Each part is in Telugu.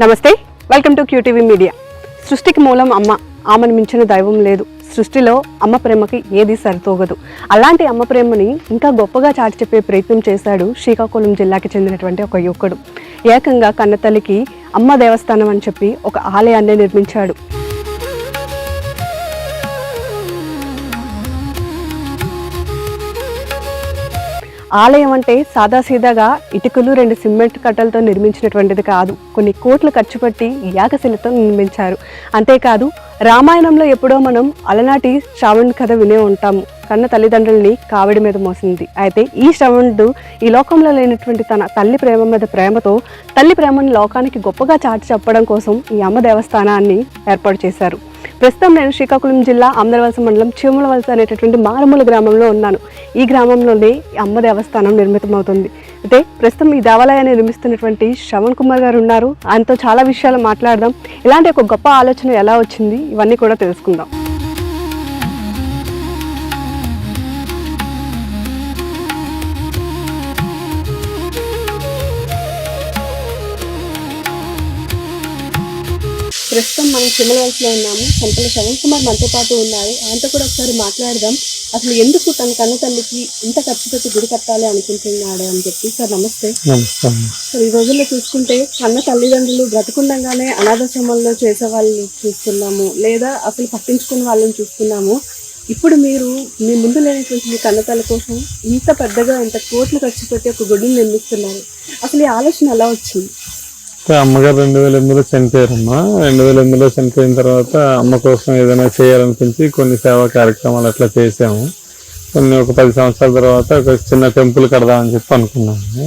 నమస్తే, వెల్కమ్ టు క్యూటీవీ మీడియా. సృష్టికి మూలం అమ్మ, ఆమెను మించిన దైవం లేదు. సృష్టిలో అమ్మ ప్రేమకి ఏది సరితూగదు. అలాంటి అమ్మ ప్రేమని ఇంకా గొప్పగా చాటి చెప్పే ప్రయత్నం చేశాడు శ్రీకాకుళం జిల్లాకి చెందినటువంటి ఒక యువకుడు. ఏకంగా కన్నతల్లికి అమ్మ దేవస్థానం అని చెప్పి ఒక ఆలయాన్ని నిర్మించాడు. ఆలయం అంటే సాదాసీదాగా ఇటుకలు 2 సిమెంట్ కట్టలతో నిర్మించినటువంటిది కాదు. కొన్ని కోట్లు ఖర్చు పెట్టి యాగశిలతో నిర్మించారు. అంతేకాదు, రామాయణంలో ఎప్పుడో మనం అలనాటి శ్రావణ్ కథ వినే ఉంటాము. కన్న తల్లిదండ్రుల్ని కావిడి మీద మోసింది. అయితే ఈ శ్రవణుడు ఈ లోకంలో లేనటువంటి తన తల్లి ప్రేమ మీద ప్రేమతో తల్లి ప్రేమను లోకానికి గొప్పగా చాటి చెప్పడం కోసం ఈ అమ్మ దేవస్థానాన్ని ఏర్పాటు చేశారు. ప్రస్తుతం నేను శ్రీకాకుళం జిల్లా ఆమ్దరవలస మండలం చీమలవలస అనేటటువంటి మారుమూల గ్రామంలో ఉన్నాను. ఈ గ్రామంలోనే అమ్మ దేవస్థానం నిర్మితమవుతుంది. అయితే ప్రస్తుతం ఈ దేవాలయాన్ని నిర్మిస్తున్నటువంటి శ్రవణ్ కుమార్ గారు ఉన్నారు. ఆయనతో చాలా విషయాలు మాట్లాడదాం. ఇలాంటి ఒక గొప్ప ఆలోచన ఎలా వచ్చింది, ఇవన్నీ కూడా తెలుసుకుందాం. ప్రస్తుతం మనం చీమలవలసలో ఉన్నాము. సంపల శ్రవణ్ కుమార్ మనతో పాటు ఉన్నారు. ఆయనతో కూడా ఒకసారి మాట్లాడదాం. అసలు ఎందుకు తన కన్న తల్లికి ఇంత ఖర్చు పెట్టి గుడి కట్టాలి అనుకుంటున్నాడు అని చెప్పి. సార్ నమస్తే. సార్, ఈ రోజుల్లో చూసుకుంటే కన్న తల్లిదండ్రులు బ్రతుకుండగానే అనాథాశ్రమాల్లో చేసే వాళ్ళని చూస్తున్నాము, లేదా అసలు పట్టించుకునే వాళ్ళని చూస్తున్నాము. ఇప్పుడు మీరు మీ ముందు లేనటువంటి మీ కన్న తల్లి కోసం ఇంత పెద్దగా ఇంత కోట్లు ఖర్చు పెట్టి ఒక గుడిని నిర్మిస్తున్నారు. అసలు ఈ ఆలోచన ఎలా వచ్చింది? అమ్మగారు 2008లో చనిపోయారమ్మా. 2008లో చనిపోయిన తర్వాత అమ్మ కోసం ఏదైనా చేయాలనిపించి కొన్ని సేవా కార్యక్రమాలు అట్లా చేసాము. ఒక 10 సంవత్సరాల తర్వాత ఒక చిన్న టెంపుల్ కడదామని చెప్పి అనుకున్నాము.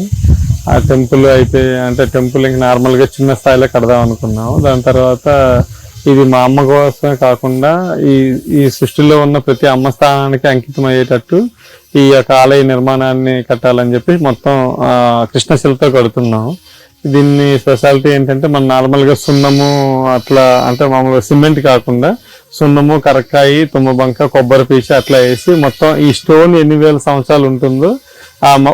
ఆ టెంపుల్ అయిపోయి అంటే టెంపుల్ ఇంక నార్మల్గా చిన్న స్థాయిలో కడదాం అనుకున్నాము. దాని తర్వాత ఇది మా అమ్మ కోసమే కాకుండా ఈ సృష్టిలో ఉన్న ప్రతి అమ్మ స్థానానికి అంకితం అయ్యేటట్టు ఈ యొక్క ఆలయ నిర్మాణాన్ని కట్టాలని చెప్పి మొత్తం కృష్ణశిలతో కడుతున్నాము. దీన్ని స్పెషాలిటీ ఏంటంటే మనం నార్మల్గా సున్నము అట్లా అంటే మామూలుగా సిమెంట్ కాకుండా సున్నము, కరక్కాయి, తుమ్మబంక, కొబ్బరి పీచు అట్లా వేసి మొత్తం ఈ స్టోన్ ఎన్ని వేల సంవత్సరాలు ఉంటుందో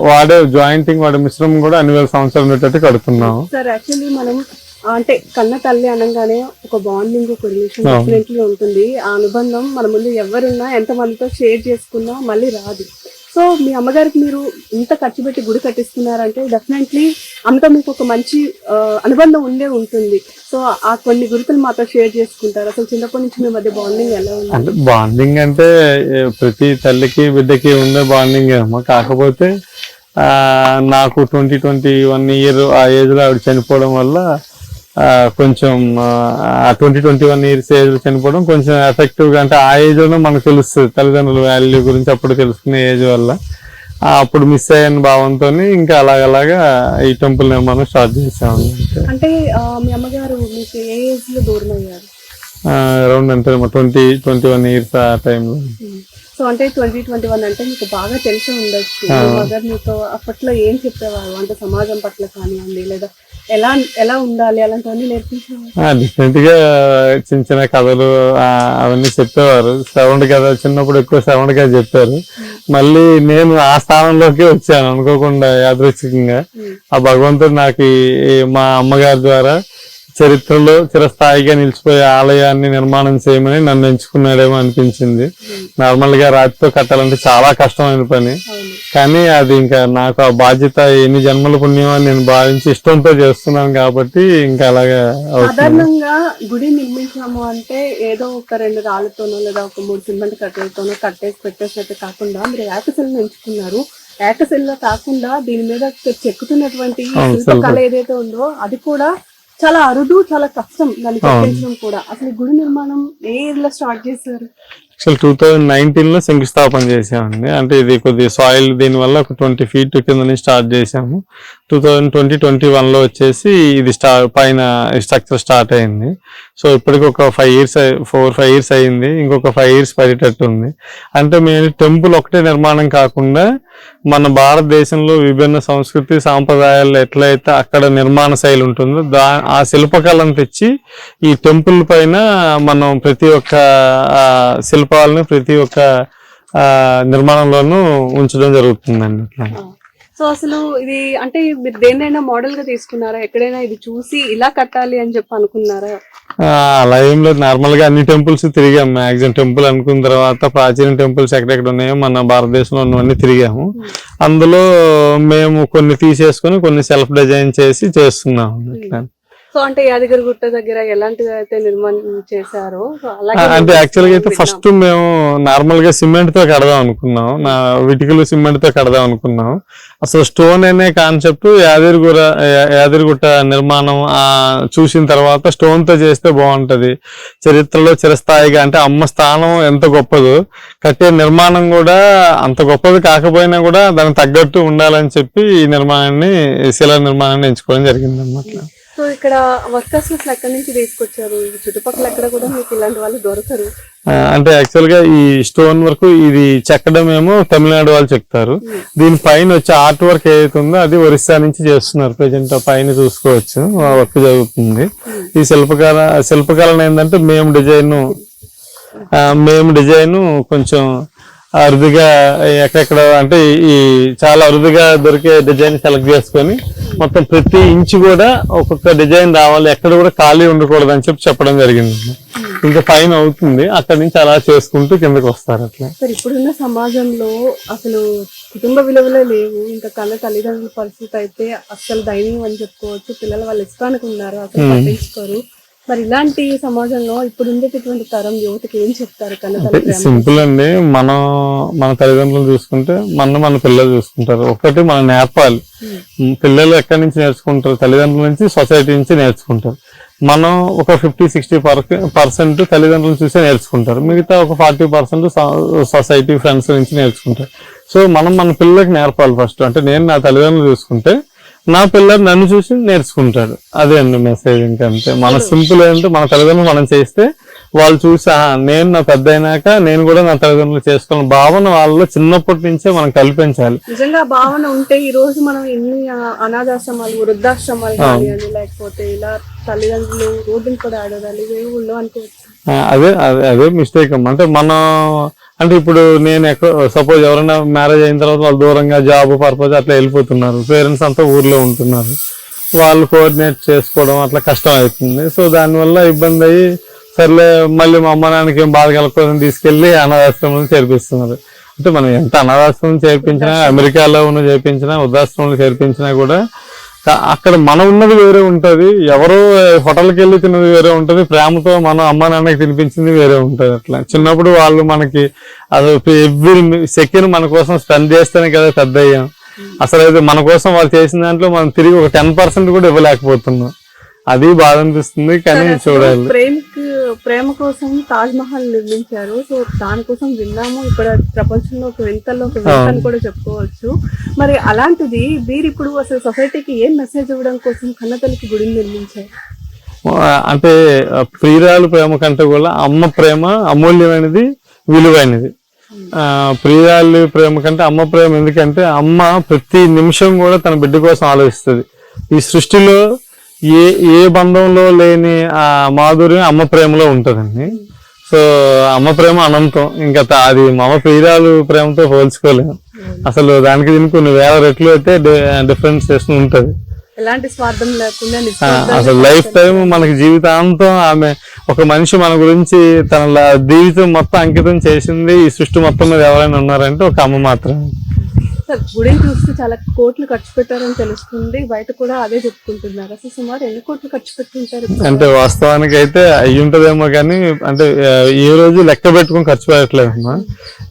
వాడే జాయింటింగ్ వాడే మిశ్రమం కూడా అన్ని వేల సంవత్సరాలు ఉండేటట్టు కడుతున్నాము. సార్, యాక్చువల్లీ మనం అంటే కన్న తల్లి అనగానే ఒక బాండింగ్, ఒక రిలేషన్ డెఫినెట్లీ ఉంటుంది. ఆ అనుబంధం మన ముందు ఎవరున్నా ఎంత మందితో షేర్ చేసుకున్నా మళ్ళీ రాదు. సో మీ అమ్మగారికి మీరు ఇంత ఖర్చు పెట్టి గుడి కట్టిస్తున్నారంటే డెఫినెట్లీ అంతా మీకు ఒక మంచి అనుబంధం ఉంటుంది. సో ఆ కొన్ని గుర్తులు మాతో షేర్ చేసుకుంటారు. అసలు చిన్నప్పటి నుంచి మీ మధ్య బాండింగ్ ఎలా ఉంది? అంటే బాండింగ్ అంటే ప్రతి తల్లికి బిడ్డకి ఉండే బాండింగ్ ఏమో. కాకపోతే నాకు 21 ఇయర్ ఆ ఏజ్ లో ఆవిడ చనిపోవడం వల్ల కొంచెం 21 ఇయర్స్ ఏజ్ లో చనిపోవడం కొంచెం ఎఫెక్టివ్ గా, అంటే ఆ ఏజ్ లో మనకు తెలుస్తుంది తల్లిదండ్రుల వాల్యూ గురించి అప్పుడు తెలుసుకునే ఏజ్ వల్ల అప్పుడు మిస్ అయ్యని భావంతో ఇంకా అలాగలాగా ఈ టెంపుల్ నిర్మాణం స్టార్ట్ చేసాము. అంటే మీ అమ్మగారు మీకు ఏ ఏజ్ లో దూరం అయ్యారు? అరౌండ్ అంటే 21 ఇయర్స్ ఆ టైంలో. సో అంటే 2021 అంటే మీకు బాగా తెలిసి ఉండొచ్చు. మదర్ మీతో అప్పట్లో ఏం చెప్పేవారు? అంటే సమాజం పట్ల కానివ్వండి, లేదా ఎలా ఉండాలి అలాంటివన్నీ నేర్పించేవారు? డిఫరెంట్ గా చిన్న చిన్న కథలు అవన్నీ చెప్పేవారు. శ్రవణ్ కథ చిన్నప్పుడు ఎక్కువ శ్రవణ్ కథ చెప్పారు. మళ్ళీ నేను ఆ స్థానంలోకి వచ్చాను అనుకోకుండా, యాదృచ్ఛికంగా. ఆ భగవంతుడు నాకు మా అమ్మగారి ద్వారా చరిత్రలో చిరస్థాయిగా నిలిచిపోయే ఆలయాన్ని నిర్మాణం చేయమని నన్ను ఎంచుకున్నాడేమో అనిపించింది. నార్మల్ గా రాతితో కట్టాలంటే చాలా కష్టమైన పని, కానీ అది ఇంకా నాకు ఆ బాధ్యత ఎన్ని జన్మల పుణ్యం అని నేను భావించి ఇష్టంతో చేస్తున్నాను కాబట్టి ఇంకా అలాగా. సాధారణంగా గుడి నిర్మించాము అంటే ఏదో ఒక 2 రాళ్లతోనో లేదా ఒక 3 సిమెంట్ కట్టెలతోనో కట్టేసి పెట్టేసినట్టు కాకుండా మీరు ఏకశిలను ఎంచుకున్నారు. ఏకశిల కాకుండా దీని మీద చెక్కుతున్నటువంటి శిల్పకళ ఏదైతే ఉందో అది కూడా చాలా అరుదు, చాలా కష్టం దాన్ని చెక్కించడం కూడా. అసలు గుడి నిర్మాణం ఏ ఇయర్ లో స్టార్ట్ చేశారు? అసలు 2019లో శంకుస్థాపన చేసామండి. అంటే ఇది కొద్దిగా సాయిల్ దీని వల్ల ఒక 20 feet కింద నుంచి స్టార్ట్ చేసాము. 2020-21లో వచ్చేసి ఇది పైన స్ట్రక్చర్ స్టార్ట్ అయింది. సో ఇప్పటికి ఒక 4-5 years అయింది. ఇంకొక 5 years పడేటట్టు ఉంది. అంటే మేము టెంపుల్ ఒకటే నిర్మాణం కాకుండా మన భారతదేశంలో విభిన్న సంస్కృతి సాంప్రదాయాల్లో ఎట్లయితే అక్కడ నిర్మాణ శైలి ఉంటుందో ఆ శిల్పకళను తెచ్చి ఈ టెంపుల్ పైన మనం ప్రతి ఒక్క శిల్పాలను ప్రతి ఒక్క నిర్మాణంలోనూ ఉంచడం జరుగుతుందండి. సో అసలు ఇది అంటే మీరు దేన్నైనా మోడల్ గా తీసుకున్నారా? ఎక్కడైనా ఇది చూసి ఇలా కట్టాలి అని చెప్పి అనుకున్నారా? అలా ఏం లేదు, నార్మల్ గా అన్ని టెంపుల్స్ తిరిగాము. మ్యాక్సిమం టెంపుల్ అనుకున్న తర్వాత ప్రాచీన టెంపుల్స్ ఎక్కడెక్కడ ఉన్నాయో మన భారతదేశంలో ఉన్నవన్నీ తిరిగాము. అందులో మేము కొన్ని తీసేసుకొని కొన్ని సెల్ఫ్ డిజైన్ చేసి చేస్తున్నాము. సో అంటే యాదగిరిగుట్ట దగ్గర ఎలాంటిది అయితే నిర్మాణం చేశారో అంటే యాక్చువల్ గా అయితే ఫస్ట్ మేము నార్మల్ గా సిమెంట్ తో కడదాం అనుకున్నాం, ఇటుకలు సిమెంట్ తో కడదాం అనుకున్నాం. అసలు స్టోన్ అనే కాన్సెప్ట్ యాదగిరిగుట్ట నిర్మాణం చూసిన తర్వాత స్టోన్ తో చేస్తే బాగుంటది, చరిత్రలో చిరస్థాయిగా అంటే అమ్మ స్థానం ఎంత గొప్పదో కట్టే నిర్మాణం కూడా అంత గొప్పది కాకపోయినా కూడా దానికి తగ్గట్టు ఉండాలని చెప్పి ఈ నిర్మాణాన్ని శిలా నిర్మాణాన్ని ఎంచుకోవడం జరిగింది అన్నమాట. సో ఇక్కడ వర్కర్స్ ఎక్కడి నుంచి తీసుకొచ్చారు? చుట్టుపక్కల ఎక్కడ కూడా మీకు ఇలాంటి వాళ్ళు దొరకరు. అంటే యాక్చువల్ గా ఈ స్టోన్ వర్క్ ఇది చెక్కడం ఏమో తమిళనాడు వాళ్ళు చెక్తారు, దీని పైన వచ్చే ఆర్ట్ వర్క్ ఏదైతే ఉందో అది ఒరిస్సా నుంచి చేస్తున్నారు. ప్రెజెంట్ పైన చూసుకోవచ్చు ఆ వర్క్ జరుగుతుంది. ఈ శిల్పకళను ఏంటంటే మేము డిజైన్ కొంచెం అరుదుగా ఎక్కడెక్కడ అంటే ఈ చాలా అరుదుగా దొరికే డిజైన్ సెలెక్ట్ చేసుకొని మొత్తం ప్రతి ఇంచు కూడా ఒక్కొక్క డిజైన్ రావాలి, ఎక్కడ కూడా ఖాళీ ఉండకూడదు అని చెప్పడం జరిగింది. ఇంకా పైన అవుతుంది, అక్కడి నుంచి అలా చేసుకుంటూ కిందకి వస్తారు. అట్లా ఇప్పుడున్న సమాజంలో అసలు కుటుంబ విలువలే లేవు, ఇంకా తల్లిదండ్రుల పరిస్థితి అయితే అసలు దైన్యం అని చెప్పుకోవచ్చు. పిల్లలు వాళ్ళ ఇష్టానికి ఉన్నారు, అసలు పట్టించుకోరు. మరి ఇలాంటి సమాజంలో ఇప్పుడు ఉండేటటువంటి తరం యువతకి ఏం చెప్తారు? సింపుల్ అండి, మన తల్లిదండ్రులు చూసుకుంటే మన పిల్లలు చూసుకుంటారు. ఒకటి మనం నేర్పాలి. పిల్లలు ఎక్కడి నుంచి నేర్చుకుంటారు? తల్లిదండ్రుల నుంచి, సొసైటీ నుంచి నేర్చుకుంటారు. మనం ఒక 50-60% తల్లిదండ్రులు చూసే నేర్చుకుంటారు, మిగతా ఒక 40% సొసైటీ ఫ్రెండ్స్ నుంచి నేర్చుకుంటారు. సో మనం మన పిల్లలకి నేర్పాలి ఫస్ట్. అంటే నేను నా తల్లిదండ్రులు చూసుకుంటే నా పిల్లలు నన్ను చూసి నేర్చుకుంటాడు, అదే అండి మెసేజ్. ఇంకంతే. మన సింపుల్ ఏంటంటే మన తల్లిదండ్రులు మనం చేస్తే వాళ్ళు చూసి నేను నా పెద్ద అయినాక నేను కూడా నా తల్లిదండ్రులు చేసుకోవాలని భావన వాళ్ళలో చిన్నప్పటి నుంచే మనం కల్పించాలి. నిజంగా భావన ఉంటే ఈ రోజు మనం ఎన్ని అనాథాశ్రమాలు, వృద్ధాశ్రమాలు కానివ్వండి, లేకపోతే ఇలా తల్లిదండ్రులు రోడ్డుని కూడా ఆడదాలి ఊళ్ళో అనుకోవచ్చు. అదే మిస్టేక్ అమ్మ. అంటే అంటే ఇప్పుడు నేను సపోజ్ ఎవరైనా మ్యారేజ్ అయిన తర్వాత వాళ్ళు దూరంగా జాబ్ పర్పస్ అట్లా వెళ్ళిపోతున్నారు, పేరెంట్స్ అంతా ఊర్లో ఉంటున్నారు, వాళ్ళు కోఆర్డినేట్ చేసుకోవడం అట్లా కష్టం అవుతుంది. సో దానివల్ల ఇబ్బంది అయ్యి సర్లే మళ్ళీ మా అమ్మ నాన్నకి ఏం బాధ కలగకూడదని తీసుకెళ్లి అనాథాశ్రమంలో చేర్పిస్తున్నారు. అంటే మనం ఎంత అనాథాశ్రమం చేర్పించినా, అమెరికాలో ఉన్న చేర్పించినా, వృద్ధాశ్రమంలో చేర్పించినా కూడా అక్కడ మనం ఉన్నది వేరే ఉంటది, ఎవరో హోటల్కి వెళ్ళి తిన్నది వేరే ఉంటది, ప్రేమతో మనం అమ్మ నాన్నకి తినిపించింది వేరే ఉంటది. అట్లా చిన్నప్పుడు వాళ్ళు మనకి ఎవ్రీ సెకండ్ మన కోసం స్పెండ్ చేస్తేనే కదా పెద్ద అయ్యాం. అసలు అయితే మన కోసం వాళ్ళు చేసిన దాంట్లో మనం తిరిగి ఒక 10% కూడా ఇవ్వలేకపోతున్నాం. అది బాధ అనిపిస్తుంది. కానీ చూడాలి. ప్రేమ కోసం తాజ్ మహల్ నిర్మించారు. సో దానికోసం విన్నాము, ఇక్కడ ప్రపంచంలో ఒక వింతల్లో ఒక వింత అని కూడా చెప్పుకోవచ్చు. మరి అలాంటిది మీరు ఇప్పుడు అసలు సొసైటీకి ఏం మెసేజ్ ఇవ్వడం కోసం కన్నతల్లికి గుడిని నిర్మించారు? అంటే ప్రియురాలు ప్రేమ కంటే కూడా అమ్మ ప్రేమ అమూల్యమైనది, విలువైనది. ప్రియురాలు ప్రేమ కంటే అమ్మ ప్రేమ, ఎందుకంటే అమ్మ ప్రతి నిమిషం కూడా తన బిడ్డ కోసం ఆలోచిస్తుంది. ఈ సృష్టిలో ఏ బంధంలో లేని ఆ మాధుర్యం అమ్మ ప్రేమలో ఉంటదండి. సో అమ్మ ప్రేమ అనంతం, ఇంకా అది మా ప్రియురాలు ప్రేమతో పోల్చుకోలేము. అసలు దానికి దీనికి కొన్ని వేల రెట్లు అయితే డిఫరెన్సియేషన్ ఉంటది. ఎలాంటి స్వార్థం లేకుండా అసలు లైఫ్ టైం మనకి జీవితాంతం ఆమె ఒక మనిషి మన గురించి తన జీవితం మొత్తం అంకితం చేసింది ఈ సృష్టి మొత్తం మీద ఎవరైనా ఉన్నారంటే ఒక అమ్మ మాత్రమే. గుడిని చూస్తే చాలా కోట్లు ఖర్చు పెట్టారని తెలుస్తుంది, బయట కూడా అదే చెప్పుకుంటున్నారు. అసలు సుమారు ఎన్ని కోట్లు ఖర్చు పెట్టుంటారు? అంటే వాస్తవానికి అయితే అయ్యి ఉంటదేమో కానీ అంటే ఏ రోజు లెక్క పెట్టుకుని ఖర్చు పెట్టలేదమ్మా.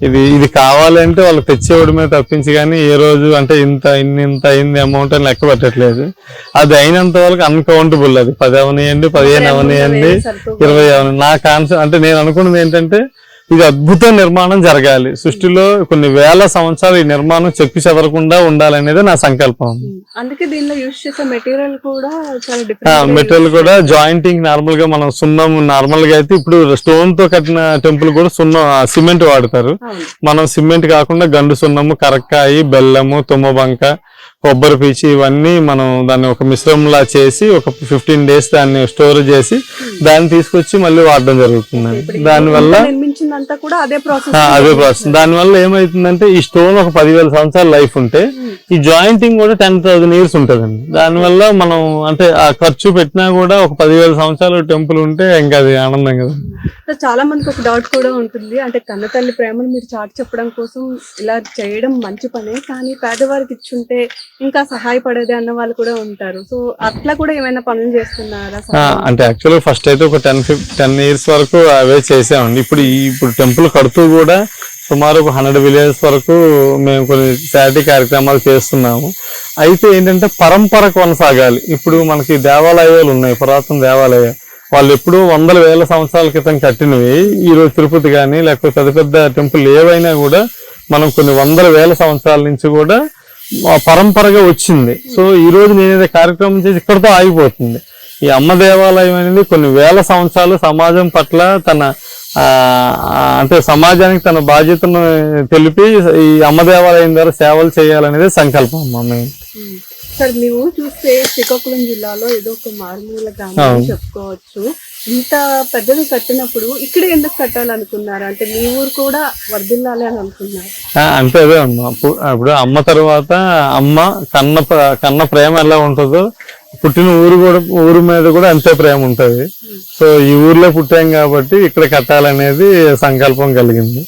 ఇది కావాలంటే వాళ్ళు తెచ్చేవాడమే తప్పించి కానీ ఏ రోజు అంటే ఇంత అయింది అమౌంట్ అని లెక్క పెట్టట్లేదు. అది అయినంత వరకు అన్కౌంటబుల్. అది 10 అవనియండి, 15 అవనియండి, 20 అవనియండి. నా కాన్సెప్ట్ అంటే నేను అనుకున్నది ఏంటంటే ఇది అద్భుత నిర్మాణం జరగాలి, సృష్టిలో కొన్ని వేల సంవత్సరాలు ఈ నిర్మాణం చెప్పి చెదరకుండా ఉండాలనేది నా సంకల్పం. అందుకే దీనిలో యూజ్ చేసే మెటీరియల్ కూడా మెటీరియల్ కూడా జాయింటింగ్ నార్మల్ గా మనం సున్నం నార్మల్ గా అయితే ఇప్పుడు స్టోన్ తో కట్టిన టెంపుల్ కూడా సున్నం సిమెంట్ వాడతారు. మనం సిమెంట్ కాకుండా గండు సున్నము, కరక్కాయి, బెల్లము, తుమ్మబంక, కొబ్బరి పీచి ఇవన్నీ మనం దాన్ని ఒక మిశ్రమంలా చేసి ఒక 15 days దాన్ని స్టోర్ చేసి దాన్ని తీసుకొచ్చి మళ్ళీ వాడడం జరుగుతుంది. దానివల్ల అదే ప్రాసెస్. దానివల్ల ఏమైతుందంటే ఈ స్టోన్ ఒక 10,000 సంవత్సరాల లైఫ్ ఉంటే ఈ జాయింటింగ్ కూడా 10,000 years ఉంటుందండి. దానివల్ల మనం అంటే ఆ ఖర్చు పెట్టినా కూడా ఒక 10,000 సంవత్సరాలు టెంపుల్ ఉంటే ఇంకా అది ఆనందం కదా. చాలా మందికి ఒక డౌట్ కూడా ఉంటుంది, అంటే కన్న తల్లి ప్రేమను మీరు చాటి చెప్పడం కోసం ఇలా చేయడం మంచి పనే, కానీ పేదవారికి ఇచ్చుంటే ఇంకా సహాయపడేది అన్న వాళ్ళు కూడా ఉంటారు. సో అట్లా కూడా ఏమైనా పనులు చేస్తున్నారా? అంటే యాక్చువల్గా ఫస్ట్ అయితే ఒక 10 years వరకు అవే చేసామండి. ఇప్పుడు టెంపుల్ కడుతూ కూడా సుమారు ఒక 100 villages వరకు మేము కొన్ని చారిటీ కార్యక్రమాలు చేస్తున్నాము. అయితే ఏంటంటే పరంపర కొనసాగాలి. ఇప్పుడు మనకి దేవాలయాలు ఉన్నాయి, పురాతన దేవాలయాలు, వాళ్ళు ఎప్పుడూ 100,000 సంవత్సరాల క్రితం కట్టినవి. ఈరోజు తిరుపతి కానీ లేకపోతే పెద్ద పెద్ద టెంపుల్ ఏవైనా కూడా మనం కొన్ని 100,000 సంవత్సరాల నుంచి కూడా పరంపరగా వచ్చింది. సో ఈ రోజు నేను కార్యక్రమం చేసి ఇక్కడతో ఆగిపోతుంది. ఈ అమ్మ దేవాలయం అనేది కొన్ని వేల సంవత్సరాలు సమాజం పట్ల తన అంటే సమాజానికి తన బాధ్యతను తెలిపి ఈ అమ్మ దేవాలయం ద్వారా సేవలు చేయాలనేది సంకల్పం అమ్మ మేము. సార్ మేము చూస్తే శ్రీకాకుళం జిల్లాలో ఏదో ఒక మారుమూల గ్రామం చెప్పుకోవచ్చు. ఇంత పెద్దది కట్టినప్పుడు ఇక్కడ ఎందుకు కట్టాలనుకున్నారు? అంటే మీ ఊరు కూడా వర్ధిల్లాలి అని అనుకున్నారు? అంటే అదే అమ్మ, ఇప్పుడు అమ్మ తర్వాత అమ్మ కన్న ప్రేమ ఎలా ఉంటుందో పుట్టిన ఊరు మీద కూడా అంతే ప్రేమ ఉంటది. సో ఈ ఊర్లో పుట్టాం కాబట్టి ఇక్కడ కట్టాలనేది సంకల్పం కలిగింది.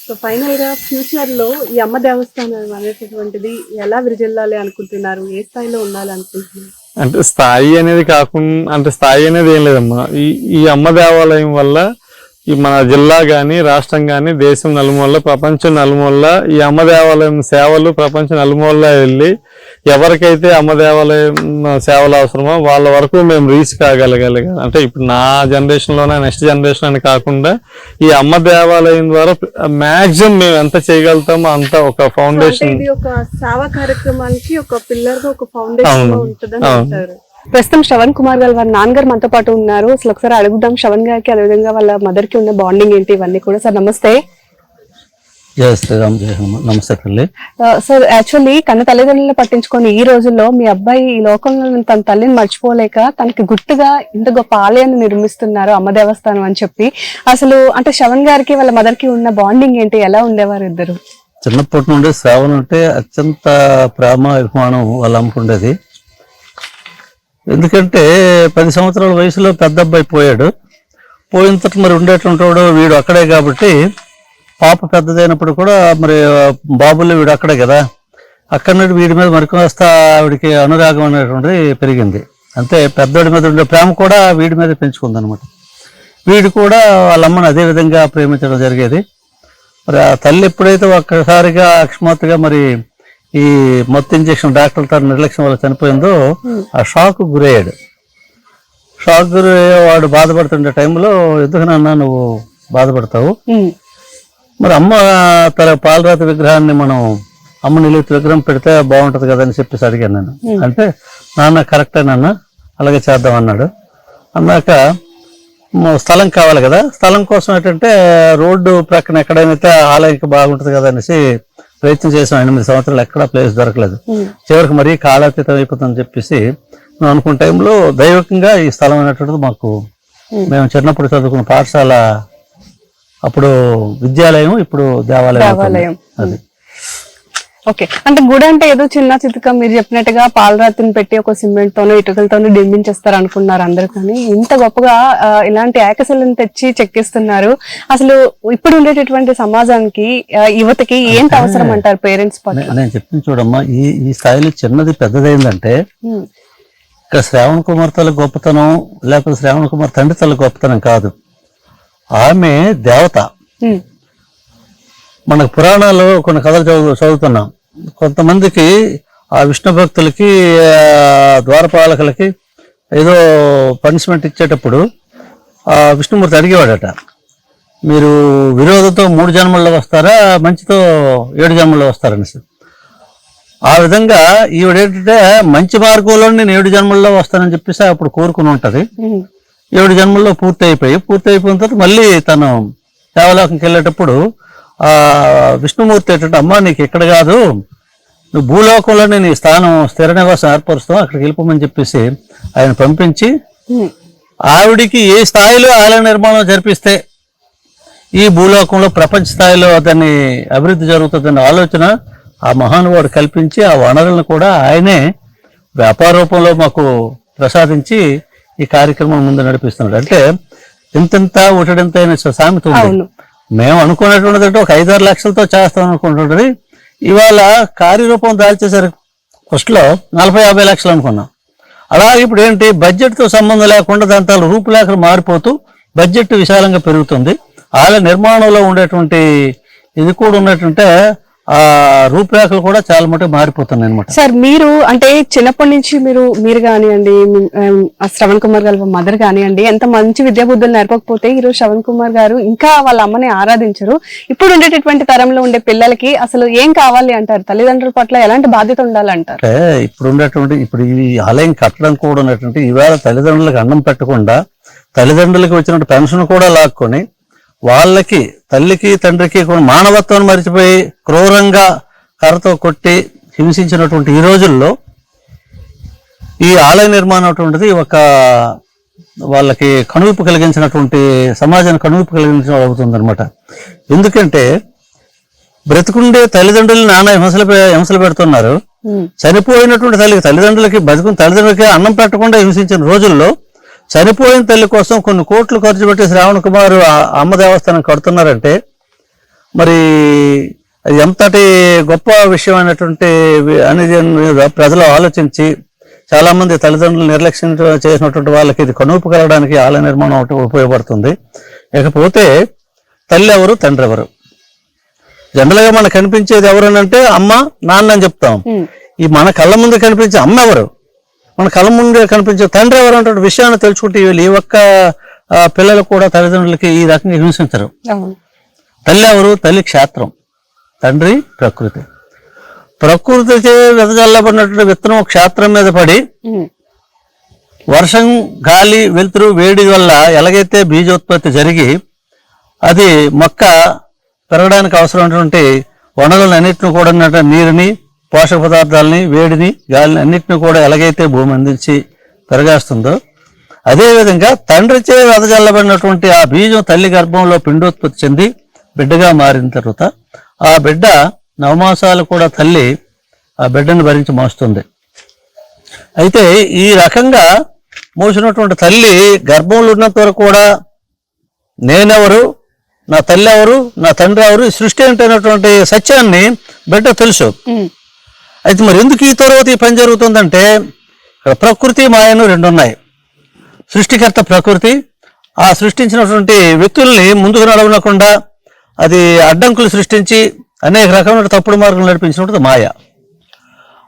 సో ఫైనల్ గా ఫ్యూచర్ లో ఈ అమ్మ దేవస్థానం అనేటటువంటిది ఎలా విరజిల్లాలి అనుకుంటున్నారు? ఏ స్థాయిలో ఉండాలి అనుకుంటున్నారు? అంటే స్థాయి అనేది కాకుండా, అంటే స్థాయి అనేది ఏం లేదమ్మా. ఈ అమ్మ దేవాలయం వల్ల ఈ మన జిల్లా కానీ రాష్ట్రం కానీ దేశం నలుమూల ప్రపంచం నలుమూల ఈ అమ్మ దేవాలయం సేవలు ప్రపంచం నలుమూల వెళ్ళి ఎవరికైతే అమ్మ దేవాలయం సేవలు అవసరమో వాళ్ళ వరకు మేము రీచ్ కాగలగాలి. అంటే ఇప్పుడు నా జనరేషన్లోనే నెక్స్ట్ జనరేషన్ అని కాకుండా ఈ అమ్మ దేవాలయం ద్వారా మాక్సిమం మేము ఎంత చేయగలుగుతామో అంత ఒక ఫౌండేషన్, ఒక సేవా కార్యక్రమానికి ఒక పిల్లర్ గా ఒక ఫౌండేషన్ ఉంటుందని అంటారు. ప్రస్తుతం శ్రవణ్ కుమార్ గారు వారి నాన్నగారు మనతో పాటు ఉన్నారు. అసలు ఒకసారి అడుగుదాం శ్రవణ్ గారికి, అదేవిధంగా వాళ్ళ మదర్ కి ఉన్న బాండింగ్ ఏంటి ఇవన్నీ కూడా. సార్ నమస్తే. నమస్తే తల్లి. సార్ యాక్చువల్లీ కన్న తల్లిదండ్రులను పట్టించుకొని ఈ రోజుల్లో మీ అబ్బాయి ఈ లోకంలో తన తల్లిని మర్చిపోలేక తనకి గుర్తుగా ఇంత గొప్ప ఆలయాన్ని నిర్మిస్తున్నారు అమ్మ దేవస్థానం అని చెప్పి. అసలు అంటే శ్రవణ్ గారికి వాళ్ళ మదర్ కి ఉన్న బాండింగ్ ఏంటి? ఎలా ఉండేవారు ఇద్దరు? చిన్నప్పటి నుండి శ్రావణ్ అంటే అత్యంత ప్రేమ అభిమానం వాళ్ళ అమ్మకుండేది. ఎందుకంటే 10 సంవత్సరాల వయసులో పెద్ద అబ్బాయి పోయాడు. పోయిన తర్వాత మరి ఉండేటుంటాడు వీడు అక్కడే కాబట్టి పాప పెద్దదైనప్పుడు కూడా మరి బాబుల్లో వీడు అక్కడే కదా, అక్కడి నుండి వీడి మీద మరికొస్తా ఆవిడికి అనురాగం అనేటువంటిది పెరిగింది. అంతే పెద్దోడి మీద ఉండే ప్రేమ కూడా వీడి మీద పెంచుకుంది అనమాట. వీడు కూడా వాళ్ళ అమ్మని అదే విధంగా ప్రేమించడం జరిగేది. మరి ఆ తల్లి ఎప్పుడైతే ఒక్కసారిగా అకస్మాత్తుగా మరి ఈ మొత్తం ఇంజక్షన్ డాక్టర్ తన నిర్లక్ష్యం వల్ల చనిపోయిందో ఆ షాక్ గురయ్యాడు. షాక్ గురయ్యే వాడు బాధపడుతుండే టైంలో ఎందుకు నాన్న నువ్వు బాధపడతావు, మరి అమ్మ తన పాలరాతి విగ్రహాన్ని మనం అమ్మ నిలువెత్తు విగ్రహం పెడితే బాగుంటది కదా అని చెప్పేసి అడిగాను నేను. అంటే నాన్న కరెక్టే నాన్న, అలాగే చేద్దాం అన్నాడు. అన్నాక స్థలం కావాలి కదా, స్థలం కోసం ఏంటంటే రోడ్డు ప్రక్కన ఎక్కడైనా ఆలయంకి బాగుంటది కదా అనేసి ప్రయత్నం చేసాం. 8 సంవత్సరాలు ఎక్కడా ప్లేస్ దొరకలేదు. చివరికి మరీ కాలాతీతం అయిపోతుందని చెప్పేసి మేము అనుకున్న టైంలో దైవకంగా ఈ స్థలం అనేటువంటిది మాకు, మేము చిన్నప్పుడు చదువుకున్న పాఠశాల అప్పుడు విద్యాలయం, ఇప్పుడు దేవాలయం. అది ఓకే. అంటే గుడి అంటే ఏదో చిన్న చితక మీరు చెప్పినట్టుగా పాలరాతిని పెట్టి ఒక సిమెంట్ తోనో ఇటుకలతోనో నిర్మించేస్తారు అనుకున్నారు అందరు, కానీ ఇంత గొప్పగా ఇలాంటి ఏకశిలను తెచ్చి చెక్కిస్తున్నారు. అసలు ఇప్పుడు ఉండేటటువంటి సమాజానికి యువతకి ఏంటి అవసరం అంటారు పేరెంట్స్? నేను చెప్పింది చూడమ్మా, ఈ స్థాయిలో చిన్నది పెద్దదైందంటే ఇక్కడ శ్రావణ్ కుమార్ తల్లి గొప్పతనం లేకపోతే శ్రావణ్ కుమార్ తండ్రి తల్లి గొప్పతనం కాదు, ఆమె దేవత. మనకు పురాణాలు కొన్ని కథలు చదువుతున్నాం. కొంతమందికి ఆ విష్ణు భక్తులకి ద్వారపాలకులకి ఏదో పనిష్మెంట్ ఇచ్చేటప్పుడు ఆ విష్ణుమూర్తి అడిగేవాడట, మీరు విరోధంతో 3 జన్మల్లో వస్తారా, మంచితో 7 జన్మల్లో వస్తారనేసి. ఆ విధంగా ఈవిడేంటంటే మంచి మార్గంలో నేను 7 జన్మల్లో వస్తానని చెప్పేసి అప్పుడు కోరుకుని ఉంటది. 7 జన్మల్లో పూర్తి అయిపోయిన తర్వాత మళ్ళీ తను దేవలోకంకి వెళ్ళేటప్పుడు ఆ విష్ణుమూర్తి ఏంటంటే, అమ్మ నీకు ఇక్కడ కాదు, నువ్వు భూలోకంలో నేను ఈ స్థానం స్థిర నివాసం ఏర్పరుస్తావు, అక్కడికి వెళ్ళిపోమని చెప్పేసి ఆయన పంపించి ఆవిడికి ఏ స్థాయిలో ఆలయ నిర్మాణం జరిపిస్తే ఈ భూలోకంలో ప్రపంచ స్థాయిలో దాన్ని అభివృద్ధి జరుగుతుందన్న ఆలోచన ఆ మహానుభావుడు కల్పించి ఆ వనరులను కూడా ఆయనే వ్యాపార రూపంలో మాకు ప్రసాదించి ఈ కార్యక్రమం ముందు నడిపిస్తున్నాడు. అంటే ఇంతంత ఒకటింత అయిన సామెత ఉంది. అవును. మేము అనుకున్నటువంటిది అంటే ఒక 5-6 లక్షలతో చేస్తాం అనుకుంటుంటది. ఇవాళ కార్యరూపం దాల్చేసరికి ఫస్ట్లో 40-50 లక్షలు అనుకున్నాం. అలాగే ఇప్పుడు ఏంటి, బడ్జెట్తో సంబంధం లేకుండా దాంతో రూపురేఖలు మారిపోతూ బడ్జెట్ విశాలంగా పెరుగుతుంది. ఆలయ నిర్మాణంలో ఉండేటువంటి ఇది కూడా ఉన్నట్టుంటే ఆ రూపురేఖలు కూడా చాలా మటుకు మారిపోతున్నాయి అనమాట. సార్, మీరు అంటే చిన్నప్పటి నుంచి మీరు కానివ్వండి, శ్రవణ్ కుమార్ గారు మదర్ కానివ్వండి, ఎంత మంచి విద్యాబుద్ధులు నేర్పకపోతే ఈరోజు శ్రవణ్ కుమార్ గారు ఇంకా వాళ్ళ అమ్మని ఆరాధించరు. ఇప్పుడు ఉండేటటువంటి తరంలో ఉండే పిల్లలకి అసలు ఏం కావాలి అంటారు? తల్లిదండ్రుల పట్ల ఎలాంటి బాధ్యత ఉండాలంటారు? ఇప్పుడు ఈ ఆలయం కట్టడం కూడా ఉన్నటువంటి ఈవేళ తల్లిదండ్రులకు అన్నం పెట్టకుండా తల్లిదండ్రులకు వచ్చినట్టు పెన్షన్ కూడా లాక్కొని వాళ్ళకి తల్లికి తండ్రికి కూడా మానవత్వాన్ని మరిచిపోయి క్రూరంగా కర్రతో కొట్టి హింసించినటువంటి ఈ రోజుల్లో ఈ ఆలయ నిర్మాణం అటువంటిది ఒక వాళ్ళకి కనువిప్పు కలిగించినటువంటి, సమాజానికి కనువిప్పు కలిగించడం అవుతుంది అనమాట. ఎందుకంటే బ్రతుకుండే తల్లిదండ్రులు నానా హింసలు పెడుతున్నారు. చనిపోయినటువంటి తల్లిదండ్రులకి బతుకుని తల్లిదండ్రులకి అన్నం పెట్టకుండా హింసించిన రోజుల్లో చనిపోయిన తల్లి కోసం కొన్ని కోట్లు ఖర్చు పెట్టి శ్రావణ్ కుమార్ అమ్మ దేవస్థానం కడుతున్నారంటే మరి అది ఎంతటి గొప్ప విషయం అనేటువంటి అనేది ప్రజలు ఆలోచించి చాలా మంది తల్లిదండ్రులు నిర్లక్ష్యం చేసినటువంటి వాళ్ళకి ఇది కనువిప్పు కలగడానికి ఆలయ నిర్మాణం ఒకటి ఉపయోగపడుతుంది. ఇకపోతే తల్లి ఎవరు, తండ్రి ఎవరు? జనరల్ గా మనకు కనిపించేది ఎవరనంటే అమ్మ, నాన్న అని చెప్తాం. ఈ మన కళ్ళ ముందు కనిపించే అమ్మ ఎవరు, మన కళ్ళ ముందే కనిపించే తండ్రి ఎవరు అంటే విషయాన్ని తెలుసుకుంటే వీళ్ళు ఈ ఒక్క పిల్లలు కూడా తల్లిదండ్రులకి ఈ రకంగా హింసించరు. తల్లి ఎవరు? తల్లి క్షేత్రం, తండ్రి ప్రకృతి. ప్రకృతికి వెదజల్లబడినటువంటి విత్తనం క్షేత్రం మీద పడి వర్షం, గాలి, వెలుతురు, వేడి వల్ల ఎలాగైతే బీజోత్పత్తి జరిగి అది మొక్క పెరగడానికి అవసరమైనటువంటి వనరులను అన్నింటిని కూడా నీరుని, పోషక పదార్థాలని, వేడిని, గాలిని అన్నింటినీ కూడా ఎలాగైతే భూమి అందించి పెరగాస్తుందో అదేవిధంగా తండ్రిచే వెదజల్లబడినటువంటి ఆ బీజం తల్లి గర్భంలో పిండోత్పత్తి చెంది బిడ్డగా మారిన తర్వాత ఆ బిడ్డ నవమాసాలు కూడా తల్లి ఆ బిడ్డను భరించి మోస్తుంది. అయితే ఈ రకంగా మోసినటువంటి తల్లి గర్భంలో ఉన్నంత వరకు కూడా నేనెవరు, నా తల్లి ఎవరు, నా తండ్రి ఎవరు, ఈ సృష్టి ఏంటనేటువంటి సత్యాన్ని బిడ్డ తెలుసు. అయితే మరి ఎందుకు ఈ తర్వాత ఈ పని జరుగుతుందంటే ఇక్కడ ప్రకృతి, మాయను రెండు ఉన్నాయి. సృష్టికర్త ప్రకృతి, ఆ సృష్టించినటువంటి వ్యక్తుల్ని ముందుకు నడవకుండా అది అడ్డంకులు సృష్టించి అనేక రకమైన తప్పుడు మార్గం నడిపించినటువంటి మాయ.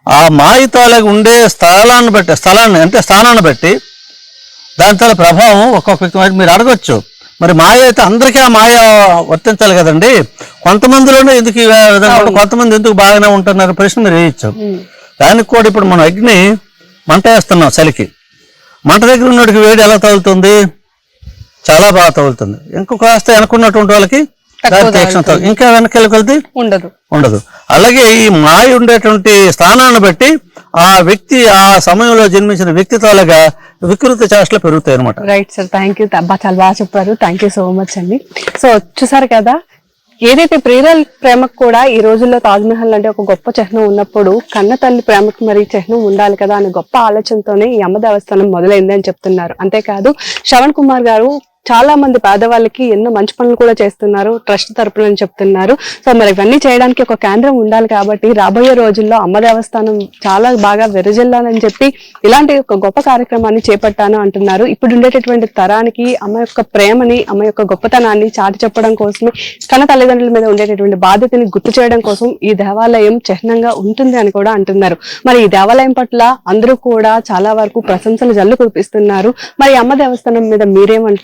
ఆ మాయతాలకు ఉండే స్థానాన్ని బట్టి దాని తల ప్రభావం ఒక్కొక్క వ్యక్తి. మీరు అడగొచ్చు, మరి మాయ అయితే అందరికీ ఆ మాయ వర్తించాలి కదండి, కొంతమందిలోనే ఎందుకు ఈ విధంగా, కొంతమంది ఎందుకు బాగానే ఉంటున్నారు ప్రశ్న మీరు వేయచ్చు. దానికి కూడా ఇప్పుడు మనం అగ్ని మంట వేస్తున్నాం చలికి, మంట దగ్గర ఉన్నటికి వేడి ఎలా తగులుతుంది? చాలా బాగా తగులుతుంది. ఇంకొక కాస్త వెనుకున్నటువంటి వాళ్ళకి ఇంకా వెనక్కి వెళ్తే ఉండదు. అలాగే ఈ మాయ ఉండేటువంటి స్థానాన్ని బట్టి ఆ వ్యక్తి ఆ సమయంలో జన్మించిన వ్యక్తి తాలగా వికృతి చేష్టలు పెరుగుతాయి అనమాట. రైట్ సార్, థ్యాంక్ యూ, చాలా బాగా చెప్పారు. థ్యాంక్ యూ సో మచ్ అండి. సో చూసారు కదా, ఏదైతే ప్రేమకు కూడా ఈ రోజుల్లో తాజ్మహల్ అంటే ఒక గొప్ప చిహ్నం ఉన్నప్పుడు కన్న తల్లి ప్రేమకు మరి చిహ్నం ఉండాలి కదా అనే గొప్ప ఆలోచనతోనే ఈ అమ్మ దేవస్థానం మొదలైంది అని చెప్తున్నారు. అంతేకాదు శ్రవణ్ కుమార్ గారు చాలా మంది పేదవాళ్ళకి ఎన్నో మంచి పనులు కూడా చేస్తున్నారు ట్రస్ట్ తరపున అని చెప్తున్నారు. సో మరి ఇవన్నీ చేయడానికి ఒక కేంద్రం ఉండాలి కాబట్టి రాబోయే రోజుల్లో అమ్మ దేవస్థానం చాలా బాగా వెరజిల్లాలని చెప్పి ఇలాంటి ఒక గొప్ప కార్యక్రమాన్ని చేపట్టాను అంటున్నారు. ఇప్పుడు ఉండేటటువంటి తరానికి అమ్మ యొక్క ప్రేమని, అమ్మ యొక్క గొప్పతనాన్ని చాటి చెప్పడం కోసమే, కన్న తల్లిదండ్రుల మీద ఉండేటటువంటి బాధ్యతని గుర్తు చేయడం కోసం ఈ దేవాలయం చిహ్నంగా ఉంటుంది అని కూడా అంటున్నారు. మరి ఈ దేవాలయం పట్ల అందరూ కూడా చాలా వరకు ప్రశంసలు జల్లు కురిపిస్తున్నారు. మరి అమ్మ దేవస్థానం మీద మీరేమంటారు?